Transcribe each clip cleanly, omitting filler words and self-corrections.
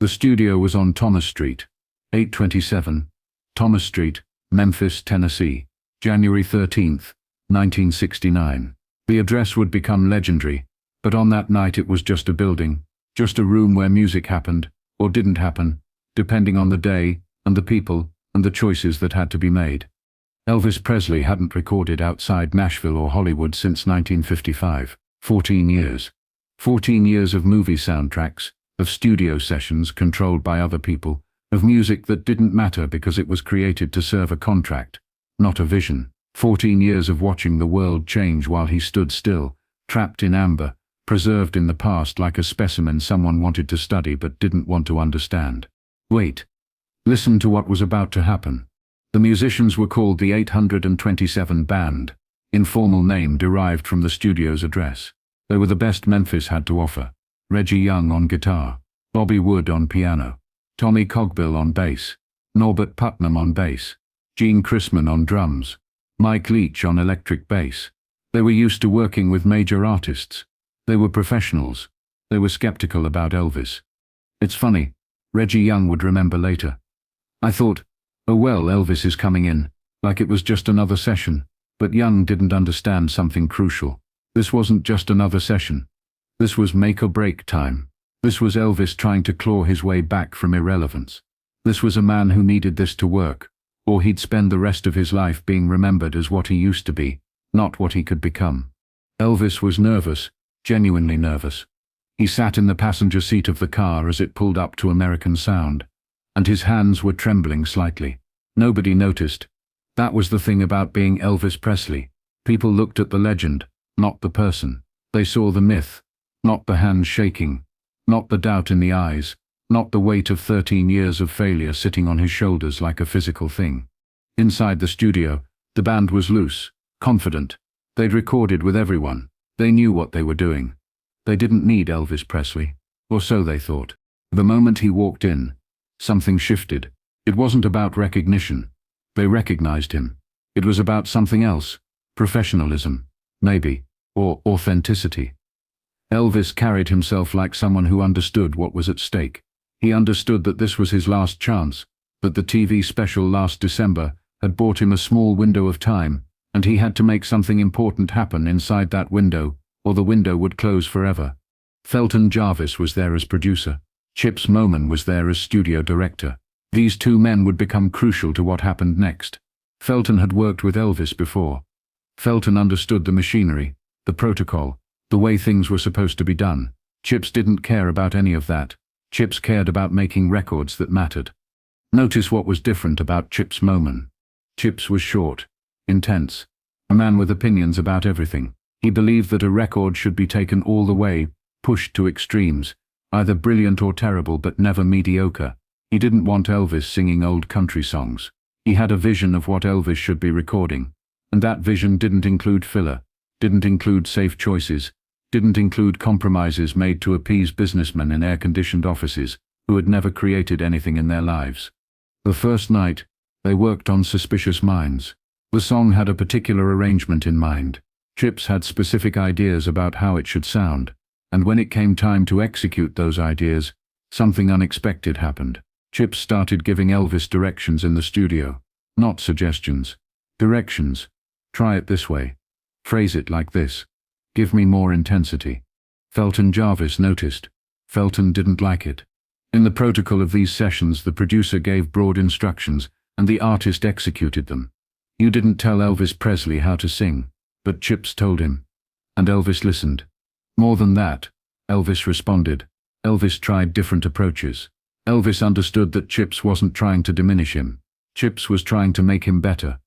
The studio was on Thomas Street, 827, Thomas Street, Memphis, Tennessee, January 13th, 1969. The address would become legendary, but on that night it was just a building, just a room where music happened, or didn't happen, depending on the day, and the people, and the choices that had to be made. Elvis Presley hadn't recorded outside Nashville or Hollywood since 1955, 14 years. 14 years of movie soundtracks, of studio sessions controlled by other people, of music that didn't matter because it was created to serve a contract, not a vision. 14 years of watching the world change while he stood still, trapped in amber, preserved in the past like a specimen someone wanted to study but didn't want to understand. Wait. Listen to what was about to happen. The musicians were called the 827 Band, informal name derived from the studio's address. They were the best Memphis had to offer. Reggie Young on guitar, Bobby Wood on piano, Tommy Cogbill on bass, Norbert Putnam on bass, Gene Chrisman on drums, Mike Leach on electric bass. They were used to working with major artists. They were professionals. They were skeptical about Elvis. It's funny, Reggie Young would remember later. I thought, oh well, Elvis is coming in, like it was just another session. But Young didn't understand something crucial. This wasn't just another session. This was make or break time. This was Elvis trying to claw his way back from irrelevance. This was a man who needed this to work, or he'd spend the rest of his life being remembered as what he used to be, not what he could become. Elvis was nervous, genuinely nervous. He sat in the passenger seat of the car as it pulled up to American Sound, and his hands were trembling slightly. Nobody noticed. That was the thing about being Elvis Presley. People looked at the legend, not the person. They saw the myth, not the hands shaking, not the doubt in the eyes, not the weight of 13 years of failure sitting on his shoulders like a physical thing. Inside the studio, the band was loose, confident. They'd recorded with everyone. They knew what they were doing. They didn't need Elvis Presley, or so they thought. The moment he walked in, something shifted. It wasn't about recognition. They recognized him. It was about something else. Professionalism, maybe, or authenticity. Elvis carried himself like someone who understood what was at stake. He understood that this was his last chance, that the TV special last December had bought him a small window of time, and he had to make something important happen inside that window, or the window would close forever. Felton Jarvis was there as producer. Chips Moman was there as studio director. These two men would become crucial to what happened next. Felton had worked with Elvis before. Felton understood the machinery, the protocol, the way things were supposed to be done. Chips didn't care about any of that. Chips cared about making records that mattered. Notice what was different about Chips Moman. Chips was short, intense, a man with opinions about everything. He believed that a record should be taken all the way, pushed to extremes, either brilliant or terrible but never mediocre. He didn't want Elvis singing old country songs. He had a vision of what Elvis should be recording, and that vision didn't include filler, didn't include safe choices, didn't include compromises made to appease businessmen in air-conditioned offices who had never created anything in their lives. The first night, they worked on Suspicious Minds. The song had a particular arrangement in mind. Chips had specific ideas about how it should sound, and when it came time to execute those ideas, something unexpected happened. Chips started giving Elvis directions in the studio. Not suggestions. Directions. Try it this way. Phrase it like this. Give me more intensity. Felton Jarvis noticed. Felton didn't like it. In the protocol of these sessions, the producer gave broad instructions, and the artist executed them. You didn't tell Elvis Presley how to sing, but Chips told him. And Elvis listened. More than that, Elvis responded. Elvis tried different approaches. Elvis understood that Chips wasn't trying to diminish him. Chips was trying to make him better.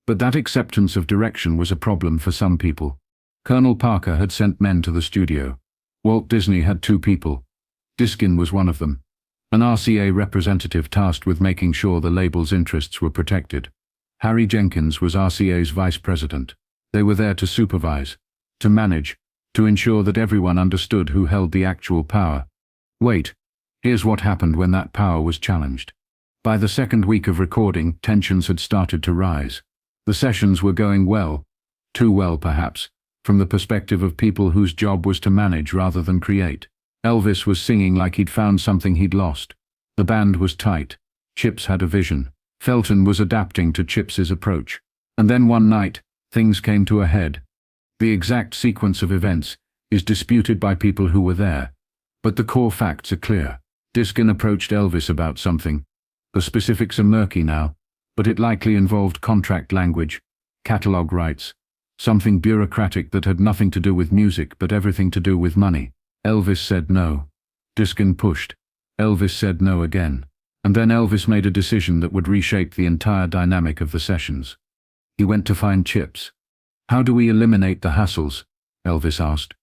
But that acceptance of direction was a problem for some people. Colonel Parker had sent men to the studio. Walt Disney had 2 people. Diskin was one of them. An RCA representative tasked with making sure the label's interests were protected. Harry Jenkins was RCA's vice president. They were there to supervise, to manage, to ensure that everyone understood who held the actual power. Wait, here's what happened when that power was challenged. By the second week of recording, tensions had started to rise. The sessions were going well, too well perhaps, from the perspective of people whose job was to manage rather than create. Elvis was singing like he'd found something he'd lost. The band was tight. Chips had a vision. Felton was adapting to Chips's approach. And then one night, things came to a head. The exact sequence of events is disputed by people who were there, but the core facts are clear. Diskin approached Elvis about something. The specifics are murky now, but it likely involved contract language, catalog rights, something bureaucratic that had nothing to do with music but everything to do with money. Elvis said no. Diskin pushed. Elvis said no again. And then Elvis made a decision that would reshape the entire dynamic of the sessions. He went to find Chips. "How do we eliminate the hassles?" Elvis asked.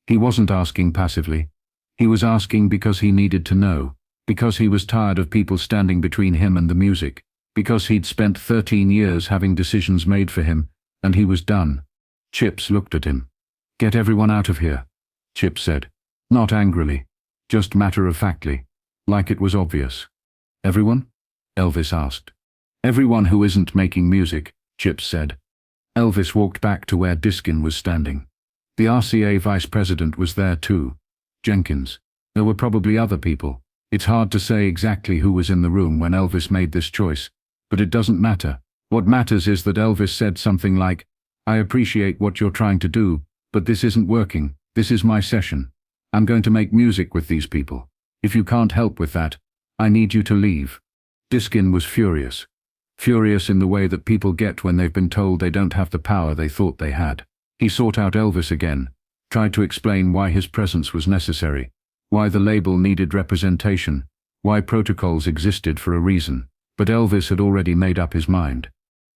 He wasn't asking passively. He was asking because he needed to know, because he was tired of people standing between him and the music, because he'd spent 13 years having decisions made for him, and he was done. Chips looked at him. "Get everyone out of here," Chips said. Not angrily, just matter-of-factly, like it was obvious. "Everyone?" Elvis asked. "Everyone who isn't making music," Chips said. Elvis walked back to where Diskin was standing. The RCA vice president was there too. Jenkins. There were probably other people. It's hard to say exactly who was in the room when Elvis made this choice, but it doesn't matter. What matters is that Elvis said something like, "I appreciate what you're trying to do, but this isn't working. This is my session. I'm going to make music with these people. If you can't help with that, I need you to leave." Diskin was furious. Furious in the way that people get when they've been told they don't have the power they thought they had. He sought out Elvis again, tried to explain why his presence was necessary, why the label needed representation, why protocols existed for a reason. But Elvis had already made up his mind.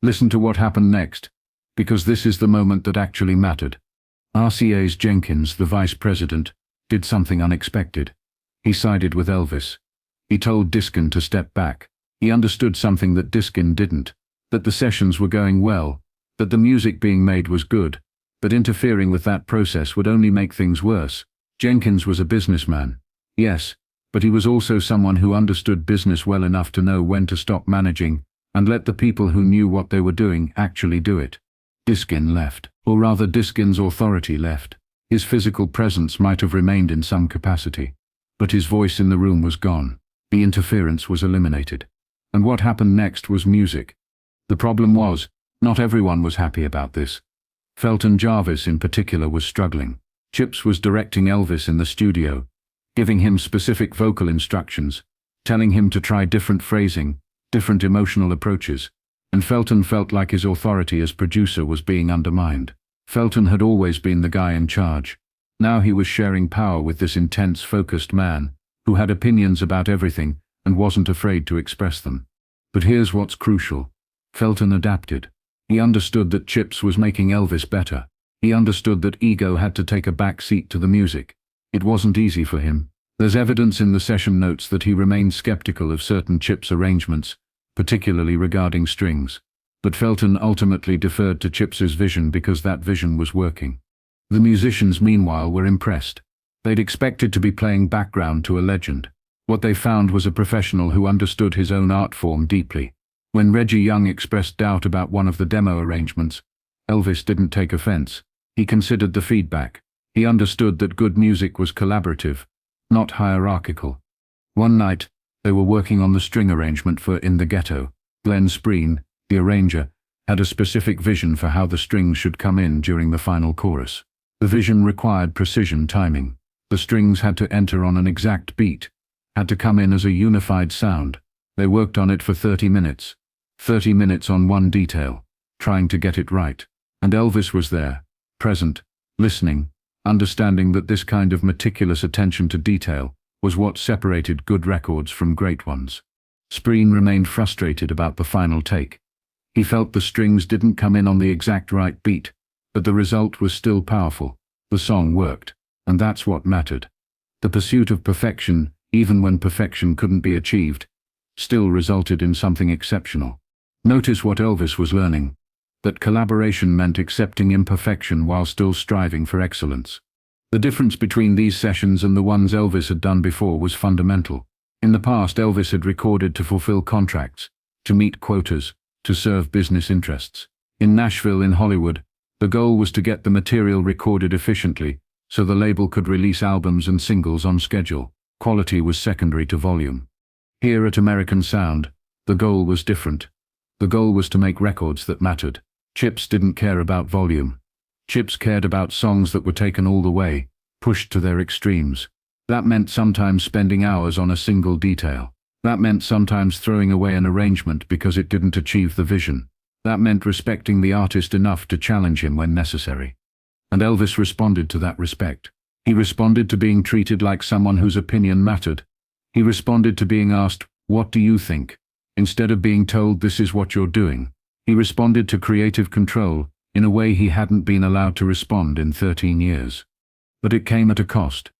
Listen to what happened next, because this is the moment that actually mattered. RCA's Jenkins, the vice president, did something unexpected. He sided with Elvis. He told Diskin to step back. He understood something that Diskin didn't, that the sessions were going well, that the music being made was good, but interfering with that process would only make things worse. Jenkins was a businessman, yes, but he was also someone who understood business well enough to know when to stop managing and let the people who knew what they were doing actually do it. Diskin left, or rather Diskin's authority left. His physical presence might have remained in some capacity, but his voice in the room was gone. The interference was eliminated. And what happened next was music. The problem was, not everyone was happy about this. Felton Jarvis in particular was struggling. Chips was directing Elvis in the studio, giving him specific vocal instructions, telling him to try different phrasing, different emotional approaches, and Felton felt like his authority as producer was being undermined. Felton had always been the guy in charge. Now he was sharing power with this intense, focused man, who had opinions about everything and wasn't afraid to express them. But here's what's crucial. Felton adapted. He understood that Chips was making Elvis better. He understood that ego had to take a back seat to the music. It wasn't easy for him. There's evidence in the session notes that he remained skeptical of certain Chips arrangements, particularly regarding strings. But Felton ultimately deferred to Chips's vision because that vision was working. The musicians, meanwhile, were impressed. They'd expected to be playing background to a legend. What they found was a professional who understood his own art form deeply. When Reggie Young expressed doubt about one of the demo arrangements, Elvis didn't take offense. He considered the feedback. He understood that good music was collaborative, not hierarchical. One night, they were working on the string arrangement for In the Ghetto. Glenn Spreen, the arranger, had a specific vision for how the strings should come in during the final chorus. The vision required precision timing. The strings had to enter on an exact beat, had to come in as a unified sound. They worked on it for 30 minutes. 30 minutes on one detail, trying to get it right. And Elvis was there, present, listening, understanding that this kind of meticulous attention to detail was what separated good records from great ones. Spreen remained frustrated about the final take. He felt the strings didn't come in on the exact right beat, but the result was still powerful. The song worked, and that's what mattered. The pursuit of perfection, even when perfection couldn't be achieved, still resulted in something exceptional. Notice what Elvis was learning, that collaboration meant accepting imperfection while still striving for excellence. The difference between these sessions and the ones Elvis had done before was fundamental. In the past, Elvis had recorded to fulfill contracts, to meet quotas, to serve business interests. In Nashville, in Hollywood, the goal was to get the material recorded efficiently so the label could release albums and singles on schedule. Quality was secondary to volume. Here at American Sound, the goal was different. The goal was to make records that mattered. Chips didn't care about volume. Chips cared about songs that were taken all the way, pushed to their extremes. That meant sometimes spending hours on a single detail. That meant sometimes throwing away an arrangement because it didn't achieve the vision. That meant respecting the artist enough to challenge him when necessary. And Elvis responded to that respect. He responded to being treated like someone whose opinion mattered. He responded to being asked, "What do you think?" instead of being told, "This is what you're doing." He responded to creative control in a way he hadn't been allowed to respond in 13 years. But it came at a cost.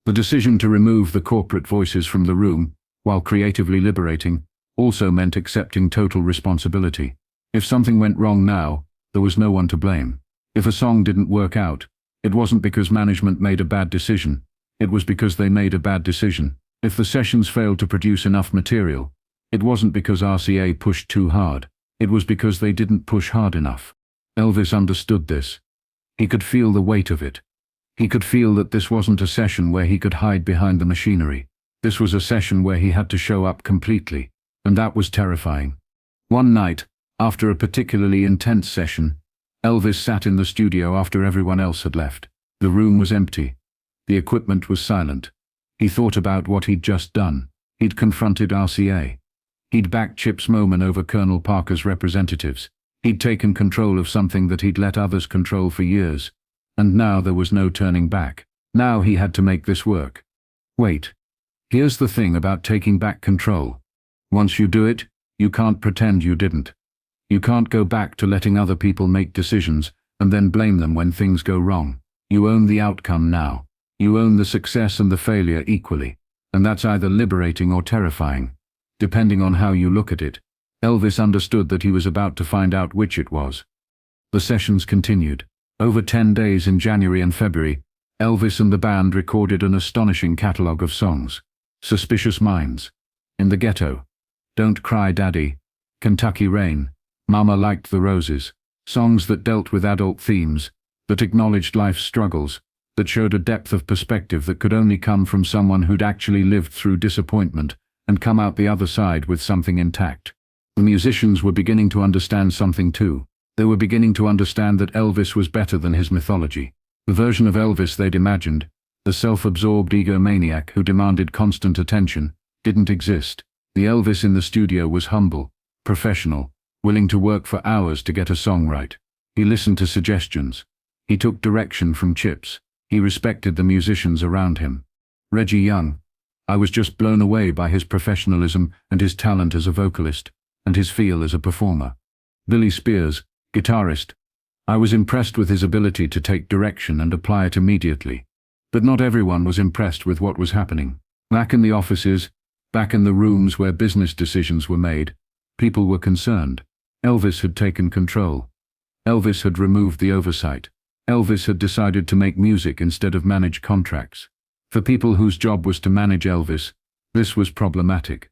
The decision to remove the corporate voices from the room, while creatively liberating, also meant accepting total responsibility. If something went wrong now, there was no one to blame. If a song didn't work out, it wasn't because management made a bad decision. It was because they made a bad decision. If the sessions failed to produce enough material, it wasn't because RCA pushed too hard. It was because they didn't push hard enough. Elvis understood this. He could feel the weight of it. He could feel that this wasn't a session where he could hide behind the machinery. This was a session where he had to show up completely, and that was terrifying. One night, after a particularly intense session, Elvis sat in the studio after everyone else had left. The room was empty. The equipment was silent. He thought about what he'd just done. He'd confronted RCA. He'd backed Chip's Moman over Colonel Parker's representatives. He'd taken control of something that he'd let others control for years. And now there was no turning back. Now he had to make this work. Wait. Here's the thing about taking back control. Once you do it, you can't pretend you didn't. You can't go back to letting other people make decisions and then blame them when things go wrong. You own the outcome now. You own the success and the failure equally. And that's either liberating or terrifying, depending on how you look at it. Elvis understood that he was about to find out which it was. The sessions continued. Over 10 days in January and February, Elvis and the band recorded an astonishing catalogue of songs. Suspicious Minds, In the Ghetto, Don't Cry Daddy, Kentucky Rain, Mama Liked the Roses. Songs that dealt with adult themes, that acknowledged life's struggles, that showed a depth of perspective that could only come from someone who'd actually lived through disappointment and come out the other side with something intact. The musicians were beginning to understand something too. They were beginning to understand that Elvis was better than his mythology. The version of Elvis they'd imagined, the self-absorbed egomaniac who demanded constant attention, didn't exist. The Elvis in the studio was humble, professional, willing to work for hours to get a song right. He listened to suggestions. He took direction from Chips. He respected the musicians around him. Reggie Young. I was just blown away by his professionalism and his talent as a vocalist, and his feel as a performer. Billy Spears, guitarist. I was impressed with his ability to take direction and apply it immediately. But not everyone was impressed with what was happening. Back in the offices, back in the rooms where business decisions were made, people were concerned. Elvis had taken control. Elvis had removed the oversight. Elvis had decided to make music instead of manage contracts. For people whose job was to manage Elvis, this was problematic.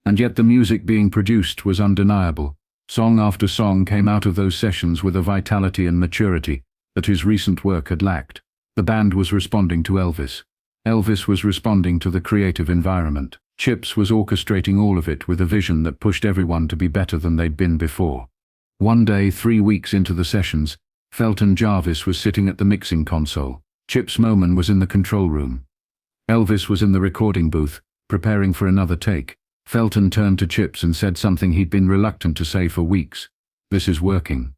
And yet the music being produced was undeniable. Song after song came out of those sessions with a vitality and maturity that his recent work had lacked. The band was responding to Elvis. Elvis was responding to the creative environment. Chips was orchestrating all of it with a vision that pushed everyone to be better than they'd been before. One day, 3 weeks into the sessions, Felton Jarvis was sitting at the mixing console. Chips Moman was in the control room. Elvis was in the recording booth, preparing for another take. Felton turned to Chips and said something he'd been reluctant to say for weeks. "This is working."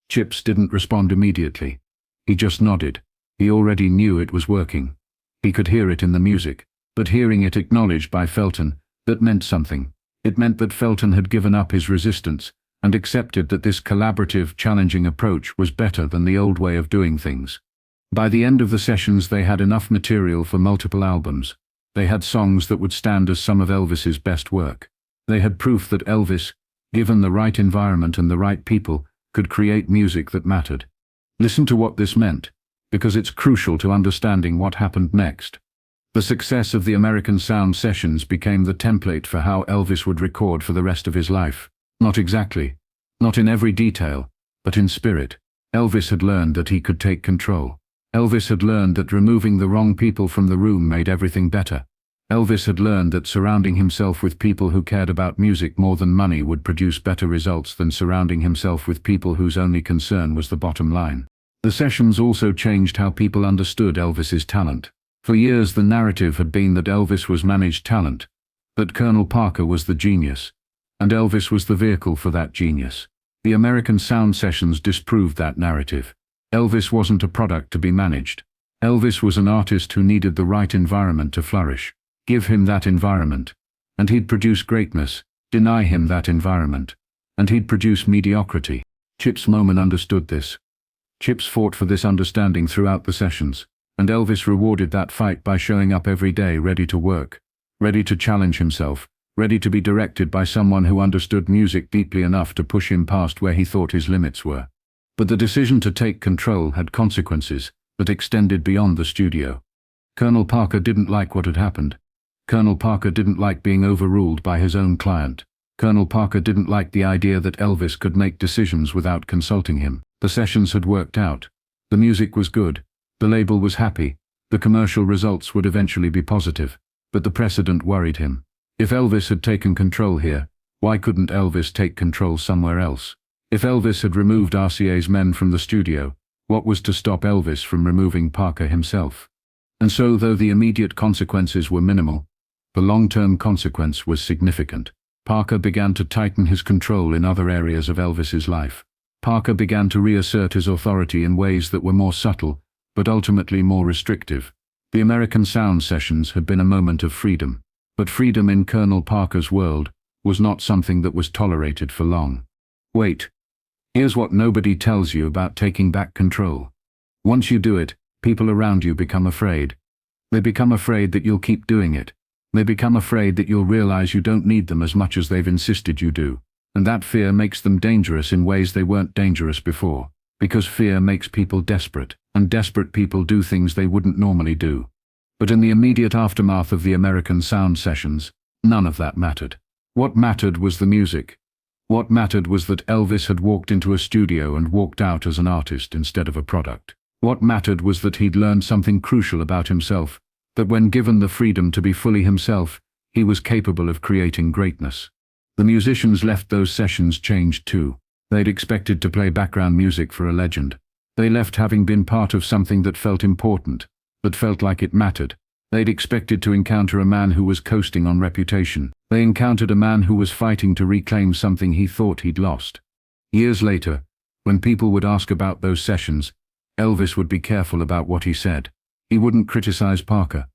Chips didn't respond immediately. He just nodded. He already knew it was working. He could hear it in the music, but hearing it acknowledged by Felton, that meant something. It meant that Felton had given up his resistance and accepted that this collaborative, challenging approach was better than the old way of doing things. By the end of the sessions they had enough material for multiple albums. They had songs that would stand as some of Elvis's best work. They had proof that Elvis, given the right environment and the right people, could create music that mattered. Listen to what this meant, because it's crucial to understanding what happened next. The success of the American Sound sessions became the template for how Elvis would record for the rest of his life. Not exactly, not in every detail, but in spirit. Elvis had learned that he could take control. Elvis had learned that removing the wrong people from the room made everything better. Elvis had learned that surrounding himself with people who cared about music more than money would produce better results than surrounding himself with people whose only concern was the bottom line. The sessions also changed how people understood Elvis's talent. For years the narrative had been that Elvis was managed talent, that Colonel Parker was the genius, and Elvis was the vehicle for that genius. The American sound sessions disproved that narrative. Elvis wasn't a product to be managed. Elvis was an artist who needed the right environment to flourish. Give him that environment, and he'd produce greatness. Deny him that environment, and he'd produce mediocrity. Chips Moman understood this. Chips fought for this understanding throughout the sessions, and Elvis rewarded that fight by showing up every day ready to work, ready to challenge himself, ready to be directed by someone who understood music deeply enough to push him past where he thought his limits were. But the decision to take control had consequences that extended beyond the studio. Colonel Parker didn't like what had happened. Colonel Parker didn't like being overruled by his own client. Colonel Parker didn't like the idea that Elvis could make decisions without consulting him. The sessions had worked out. The music was good. The label was happy. The commercial results would eventually be positive. But the precedent worried him. If Elvis had taken control here, why couldn't Elvis take control somewhere else? If Elvis had removed RCA's men from the studio, what was to stop Elvis from removing Parker himself? And so, though the immediate consequences were minimal, the long-term consequence was significant. Parker began to tighten his control in other areas of Elvis's life. Parker began to reassert his authority in ways that were more subtle, but ultimately more restrictive. The American sound sessions had been a moment of freedom, but freedom in Colonel Parker's world was not something that was tolerated for long. Wait. Here's what nobody tells you about taking back control. Once you do it, people around you become afraid. They become afraid that you'll keep doing it. They become afraid that you'll realize you don't need them as much as they've insisted you do. And that fear makes them dangerous in ways they weren't dangerous before. Because fear makes people desperate, and desperate people do things they wouldn't normally do. But in the immediate aftermath of the American sound sessions, none of that mattered. What mattered was the music. What mattered was that Elvis had walked into a studio and walked out as an artist instead of a product. What mattered was that he'd learned something crucial about himself, that when given the freedom to be fully himself, he was capable of creating greatness. The musicians left those sessions changed too. They'd expected to play background music for a legend. They left having been part of something that felt important, that felt like it mattered. They'd expected to encounter a man who was coasting on reputation. They encountered a man who was fighting to reclaim something he thought he'd lost. Years later, when people would ask about those sessions, Elvis would be careful about what he said. He wouldn't criticize Parker.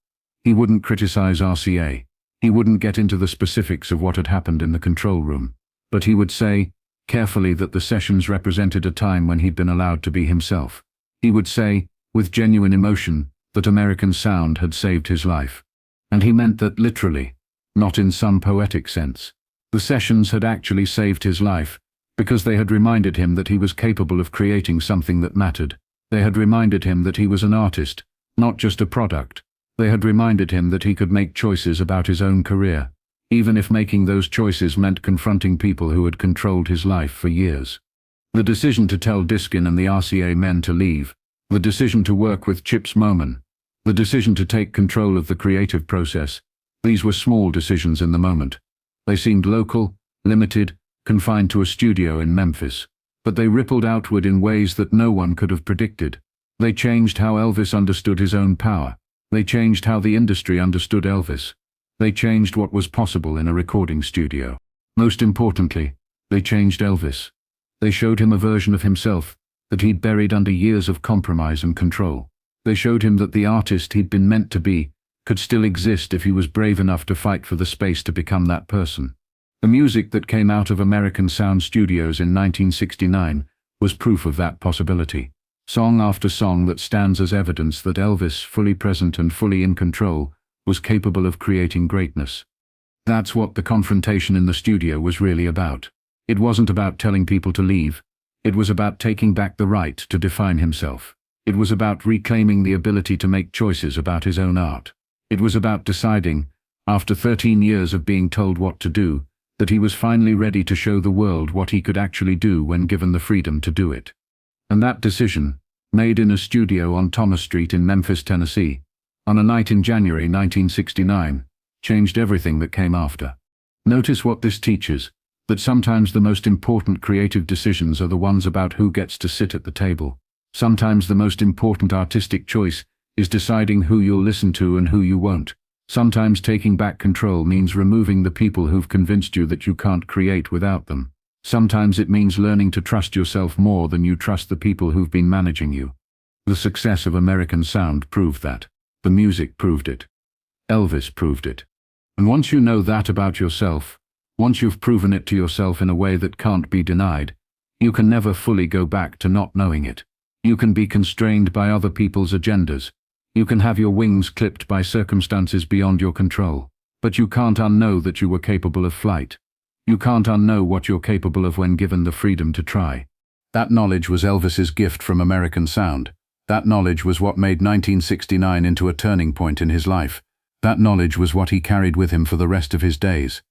He wouldn't criticize RCA. He wouldn't get into the specifics of what had happened in the control room. But he would say, carefully, that the sessions represented a time when he'd been allowed to be himself. He would say, with genuine emotion, that American sound had saved his life. And he meant that literally, not in some poetic sense. The sessions had actually saved his life, because they had reminded him that he was capable of creating something that mattered. They had reminded him that he was an artist, not just a product. They had reminded him that he could make choices about his own career, even if making those choices meant confronting people who had controlled his life for years. The decision to tell Diskin and the RCA men to leave, the decision to work with Chips Moman, the decision to take control of the creative process, these were small decisions in the moment. They seemed local, limited, confined to a studio in Memphis. But they rippled outward in ways that no one could have predicted. They changed how Elvis understood his own power. They changed how the industry understood Elvis. They changed what was possible in a recording studio. Most importantly, they changed Elvis. They showed him a version of himself that he'd buried under years of compromise and control. They showed him that the artist he'd been meant to be could still exist if he was brave enough to fight for the space to become that person. The music that came out of American sound studios in 1969 was proof of that possibility. Song after song that stands as evidence that Elvis, fully present and fully in control, was capable of creating greatness. That's what the confrontation in the studio was really about. It wasn't about telling people to leave. It was about taking back the right to define himself. It was about reclaiming the ability to make choices about his own art. It was about deciding, after 13 years of being told what to do, that he was finally ready to show the world what he could actually do when given the freedom to do it. And that decision, made in a studio on Thomas Street in Memphis, Tennessee, on a night in January 1969, changed everything that came after. Notice what this teaches, that sometimes the most important creative decisions are the ones about who gets to sit at the table. Sometimes the most important artistic choice is deciding who you'll listen to and who you won't. Sometimes taking back control means removing the people who've convinced you that you can't create without them. Sometimes it means learning to trust yourself more than you trust the people who've been managing you. The success of American Sound proved that. The music proved it. Elvis proved it. And once you know that about yourself, once you've proven it to yourself in a way that can't be denied, you can never fully go back to not knowing it. You can be constrained by other people's agendas. You can have your wings clipped by circumstances beyond your control. But you can't unknow that you were capable of flight. You can't unknow what you're capable of when given the freedom to try. That knowledge was Elvis's gift from American Sound. That knowledge was what made 1969 into a turning point in his life. That knowledge was what he carried with him for the rest of his days.